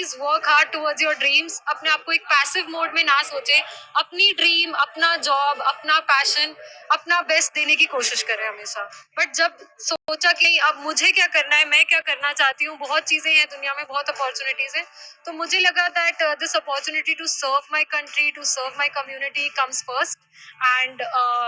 Please work hard towards your dreams. अपने आप को एक पैसिव मोड में ना सोचे, अपनी ड्रीम, अपना जॉब, अपना पैशन, अपना बेस्ट देने की कोशिश करें हमेशा। बट जब सोचा कि अब मुझे क्या करना है, मैं क्या करना चाहती हूँ, बहुत चीजें हैं दुनिया में, बहुत अपॉर्चुनिटीज हैं, तो मुझे लगा that this opportunity to serve my country, to serve my community comes first. And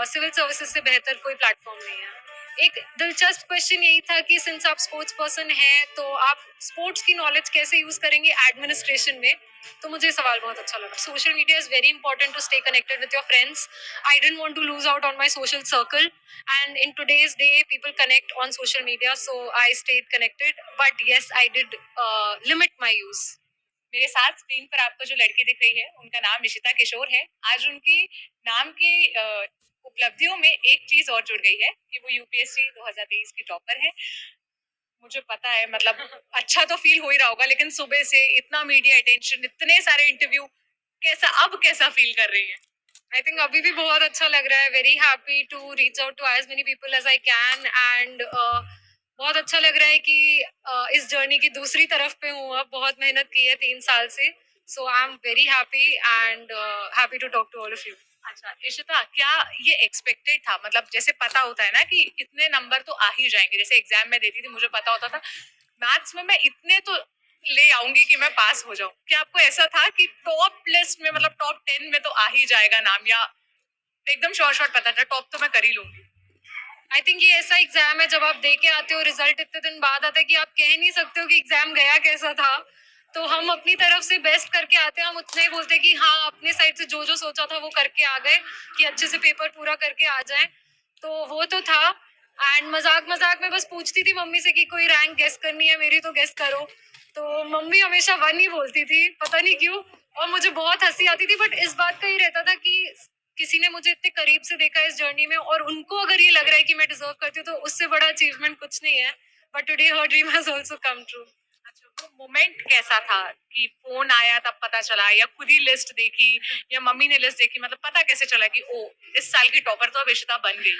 civil services से बेहतर कोई प्लेटफॉर्म नहीं है। एक दिलचस्प क्वेश्चन यही था कि सिंस आप स्पोर्ट्स पर्सन हैं तो आप स्पोर्ट्स की नॉलेज कैसे यूज करेंगे एडमिनिस्ट्रेशन में। तो मुझे सवाल बहुत अच्छा लगा। Social media is very important to stay connected with your friends. I don't want to lose out on my social circle and in today's day people connect on social media, so I stayed connected, but yes I did limit my use. मेरे साथ screen पर आपको जो लड़की दिख रही है उनका नाम निशिता किशोर है। आज उनकी नाम की उपलब्धियों में एक चीज और जुड़ गई है कि वो यूपीएससी 2023 की टॉपर है। मुझे पता है, मतलब अच्छा तो फील हो ही रहा होगा, लेकिन सुबह से इतना मीडिया अटेंशन, इतने सारे इंटरव्यू, कैसा फील कर रही है? आई थिंक अभी भी बहुत अच्छा लग रहा है। Very happy to reach out to as many people as I can and बहुत अच्छा लग रहा है कि इस जर्नी की दूसरी तरफ पे हूँ। अब बहुत मेहनत की है 3 साल से, so I am very happy and happy to talk to all of you. अच्छा इशिता, क्या ये एक्सपेक्टेड था? मतलब जैसे पता होता है ना कि इतने नंबर तो आ ही जाएंगे, जैसे एग्जाम में देती थी मुझे पता होता था मैथ्स में मैं इतने तो ले आऊंगी कि मैं पास हो जाऊं। क्या आपको ऐसा था कि टॉप लिस्ट में, मतलब टॉप 10 में तो आ ही जाएगा नाम, या एकदम शॉर्ट शॉर्ट पता था टॉप तो मैं कर ही लूंगी? आई थिंक ये ऐसा एग्जाम है जब आप दे के आते हो, रिजल्ट इतने दिन बाद आता है कि आप कह नहीं सकते हो कि एग्जाम गया कैसा था। तो हम अपनी तरफ से बेस्ट करके आते हैं। हम उतना ही बोलते हैं कि हाँ, अपने साइड से जो जो सोचा था वो करके आ गए, कि अच्छे से पेपर पूरा करके आ जाए। तो वो तो था। एंड मजाक मजाक में बस पूछती थी मम्मी से कि कोई रैंक गेस करनी है मेरी तो गेस करो। तो मम्मी हमेशा 1 ही बोलती थी, पता नहीं क्यों। और मुझे बहुत हंसी आती थी, बट इस बात का ही रहता था कि किसी ने मुझे इतने करीब से देखा इस जर्नी में, और उनको अगर ये लग रहा है कि मैं डिजर्व करती हूँ तो उससे बड़ा अचीवमेंट कुछ नहीं है। But today her dream has also come true. अच्छा, वो मोमेंट कैसा था कि फोन आया तब पता चला, या खुद ही लिस्ट देखी, या मम्मी ने लिस्ट देखी? मतलब पता कैसे चला कि ओ, इस साल की टॉपर तो अब इशिता बन गई?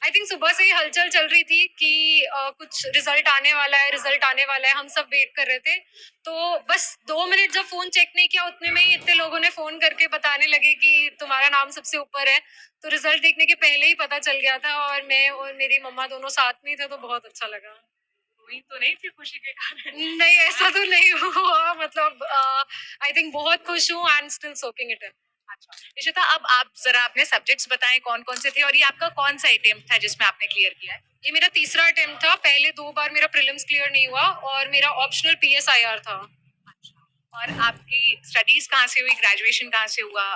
आई थिंक सुबह से ही हलचल चल रही थी कि कुछ रिजल्ट आने वाला है, रिजल्ट आने वाला है। हम सब वेट कर रहे थे। तो बस 2 मिनट जब फोन चेक नहीं किया उतने में ही इतने लोगों ने फोन करके बताने लगे कि तुम्हारा नाम सबसे ऊपर है। तो रिजल्ट देखने के पहले ही पता चल गया था, और मैं और मेरी मम्मा दोनों साथ में ही थे, तो बहुत अच्छा लगा। वही तो नहीं थी खुशी के कारण? नहीं, ऐसा तो नहीं हुआ। मतलब आई थिंक बहुत खुश हूँ and still soaking it in. अच्छा इशिता, अब आप जरा अपने सब्जेक्ट्स बताएं कौन कौन से थे, और ये आपका कौन सा अटेम्प्ट था जिसमें आपने क्लियर किया है? ये मेरा तीसरा अटेम्प्ट था। पहले 2 बार मेरा प्रीलिम्स क्लियर नहीं हुआ, और मेरा ऑप्शनल पीएसआईआर था। अच्छा, और आपकी स्टडीज कहाँ से हुई, ग्रेजुएशन कहाँ से हुआ?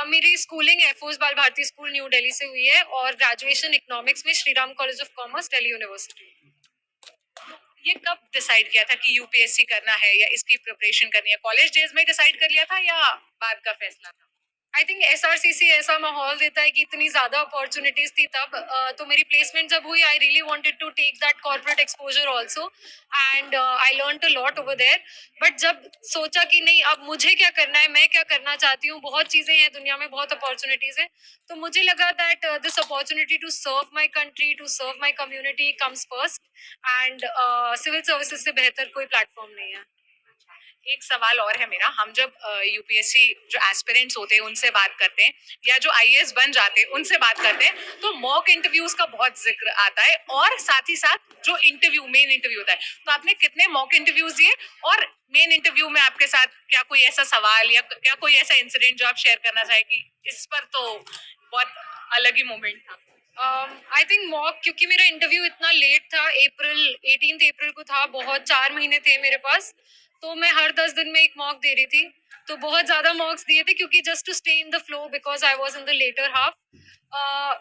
मेरी स्कूलिंग एयरफोर्स बाल भारती स्कूल न्यू दिल्ली से हुई है, और ग्रेजुएशन इकोनॉमिक्स में Shri Ram college of commerce Delhi university. ये कब डिसाइड किया था कि यूपीएससी करना है या इसकी प्रिपरेशन करनी है? कॉलेज डेज में डिसाइड कर लिया था या बाद का फैसला था? आई थिंक एसआरसीसी ऐसा माहौल देता है कि इतनी ज्यादा अपॉर्चुनिटीज थी तब। तो मेरी प्लेसमेंट जब हुई, I really wanted to take that corporate exposure also, and I learned a lot over there. बट जब सोचा कि नहीं, अब मुझे क्या करना है, मैं क्या करना चाहती हूँ, बहुत चीजें हैं दुनिया में, बहुत अपॉर्चुनिटीज हैं, तो मुझे लगा that this opportunity to serve my country, to serve my community comes first. And civil services से बेहतर कोई प्लेटफॉर्म नहीं है। एक सवाल और है मेरा। हम जब यूपीएससी जो एस्पिरेंट्स होते हैं उनसे बात करते हैं, या जो आईएएस बन जाते हैं उनसे बात करते हैं, तो मॉक इंटरव्यूज का बहुत जिक्र आता है, और साथ ही साथ जो इंटरव्यू, मेन इंटरव्यू होता है। तो आपने कितने मॉक इंटरव्यूज दिए, और मेन इंटरव्यू में आपके साथ क्या कोई ऐसा सवाल या क्या कोई ऐसा इंसिडेंट जो आप शेयर करना चाहे कि इस पर तो बहुत अलग ही मोमेंट था? आई थिंक मॉक, क्योंकि मेरा इंटरव्यू इतना लेट था, अप्रैल 18 अप्रैल को था, बहुत 4 महीने थे मेरे पास, तो मैं हर 10 दिन में एक मॉक दे रही थी। तो बहुत ज्यादा मॉक्स दिए थे, क्योंकि just to stay in the flow, because I was in the latter half.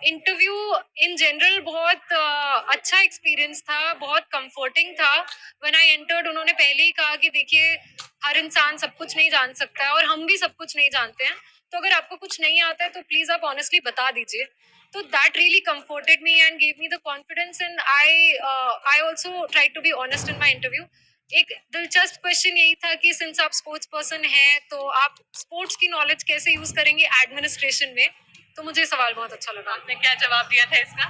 Interview in general बहुत अच्छा एक्सपीरियंस था, बहुत कंफर्टिंग था। व्हेन आई एंटर्ड, उन्होंने पहले ही कहा कि देखिए, हर इंसान सब कुछ नहीं जान सकता है, और हम भी सब कुछ नहीं जानते हैं। तो अगर आपको कुछ नहीं आता है तो प्लीज आप ऑनेस्टली बता दीजिए। तो that really comforted me and gave me the confidence, and I also tried to be honest in my interview. एक दिलचस्प क्वेश्चन यही था कि सिंस आप स्पोर्ट्स पर्सन हैं तो आप स्पोर्ट्स की नॉलेज कैसे यूज करेंगे एडमिनिस्ट्रेशन में। तो मुझे सवाल बहुत अच्छा लगा। आपने क्या जवाब दिया था इसका?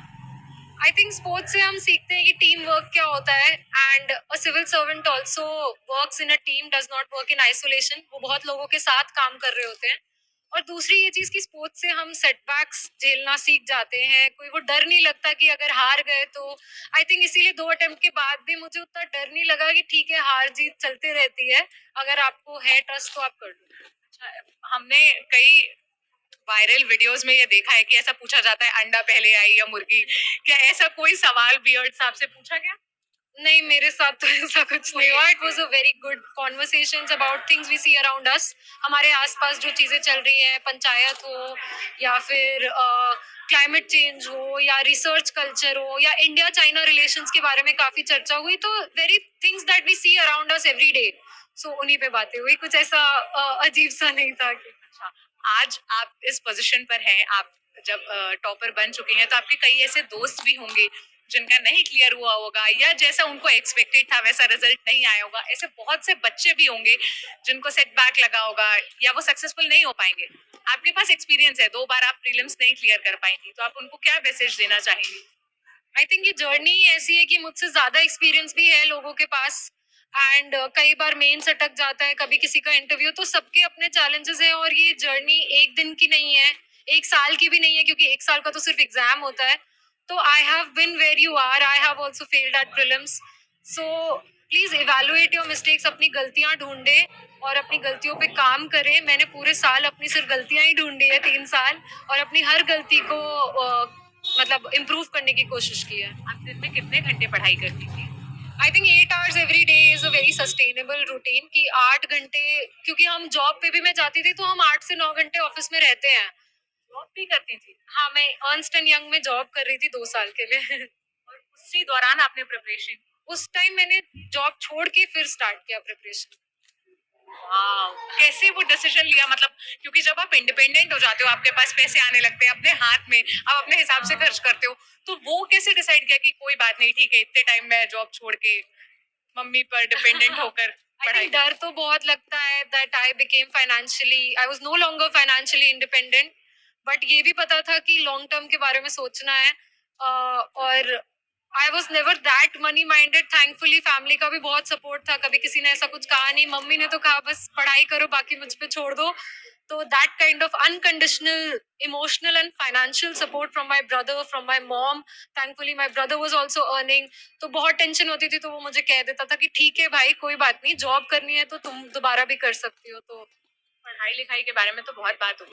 आई थिंक स्पोर्ट्स से हम सीखते हैं कि टीम वर्क क्या होता है and a civil servant also works in a team, does not work in isolation. वो बहुत लोगों के साथ काम कर रहे होते हैं। और दूसरी ये चीज कि स्पोर्ट्स से हम सेटबैक्स झेलना सीख जाते हैं, कोई वो डर नहीं लगता कि अगर हार गए तो। आई थिंक इसीलिए 2 अटेम्प्ट के बाद भी मुझे उतना डर नहीं लगा कि ठीक है हार जीत चलते रहती है, अगर आपको है ट्रस्ट तो आप कर लो। अच्छा, हमने कई वायरल वीडियोस में ये देखा है कि ऐसा पूछा जाता है अंडा पहले आई या मुर्गी। क्या ऐसा कोई सवाल बियर्ड साहब से पूछा गया? नहीं, मेरे साथ तो ऐसा कुछ नहीं हुआ। It was a very good conversation about things we see around us. हमारे आसपास जो चीजें चल रही हैं, पंचायत हो या फिर क्लाइमेट चेंज हो या रिसर्च कल्चर हो या इंडिया चाइना रिलेशंस के बारे में काफी चर्चा हुई। तो very things that we see around us every day, so उन्हीं पे बातें हुई। कुछ ऐसा अजीब सा नहीं था कि अच्छा, आज आप इस पोजीशन पर हैं, आप जब टॉपर बन चुके हैं तो आपके कई ऐसे दोस्त भी होंगे जिनका नहीं क्लियर हुआ होगा या जैसा उनको एक्सपेक्टेड था वैसा रिजल्ट नहीं आया होगा। ऐसे बहुत से बच्चे भी होंगे जिनको सेटबैक लगा होगा या वो सक्सेसफुल नहीं हो पाएंगे। आपके पास एक्सपीरियंस है, 2 बार आप प्रीलिम्स नहीं क्लियर कर पाई थी, तो आप उनको क्या मैसेज देना चाहेंगी? आई थिंक ये जर्नी ऐसी है कि मुझसे ज्यादा एक्सपीरियंस भी है लोगों के पास। एंड कई बार मेन अटक जाता है, कभी किसी का इंटरव्यू, तो सबके अपने चैलेंजेस हैं। और ये जर्नी एक दिन की नहीं है, एक साल की भी नहीं है, क्योंकि एक साल का तो सिर्फ एग्जाम होता है। तो I have been where you are, I have also failed at prelims. So please evaluate your mistakes, अपनी गलतियां ढूंढे और अपनी गलतियों पे काम करें। मैंने पूरे साल अपनी सिर्फ गलतियां ही ढूंढी है, 3 साल, और अपनी हर गलती को मतलब इम्प्रूव करने की कोशिश की है। आप दिन में कितने घंटे पढ़ाई करती थी? I think 8 hours every day is a very sustainable routine. कि 8 घंटे, क्योंकि हम जॉब पे भी मैं जाती थी तो हम 8 से 9 घंटे ऑफिस में रहते हैं। जॉब भी करती थी हाँ, मैं अर्नस्ट एंड यंग में जॉब कर रही थी 2 साल के लिए। और उसी दौरान आपने प्रिपरेशन? उस टाइम मैंने जॉब छोड़ के फिर स्टार्ट किया प्रिपरेशन। वाओ! कैसे वो डिसीजन लिया, मतलब क्योंकि जब आप इंडिपेंडेंट हो जाते हो, आपके पास पैसे आने लगते हैं अपने हाथ में, आप अपने हिसाब से खर्च करते हो, तो वो कैसे डिसाइड किया कि कोई बात नहीं, ठीक है, इतने टाइम मैं जॉब छोड़ के मम्मी पर डिपेंडेंट होकर आई पढ़ाई थिंक डर तो बहुत लगता है that I became financially, I was no longer financially independent. But ये भी पता था कि लॉन्ग टर्म के बारे में सोचना है। और I was never that money minded. Thankfully family का भी बहुत सपोर्ट था, कभी किसी ने ऐसा कुछ कहा नहीं। मम्मी ने तो कहा बस पढ़ाई करो, बाकी मुझ पे छोड़ दो। तो that kind of unconditional emotional and financial support from my brother, from my mom. Thankfully my brother was also earning. तो बहुत टेंशन होती थी, तो वो मुझे कह देता था कि ठीक है भाई, कोई बात नहीं, जॉब करनी है तो तुम दोबारा भी कर सकती हो। तो पढ़ाई लिखाई के बारे में तो बहुत बात हुई।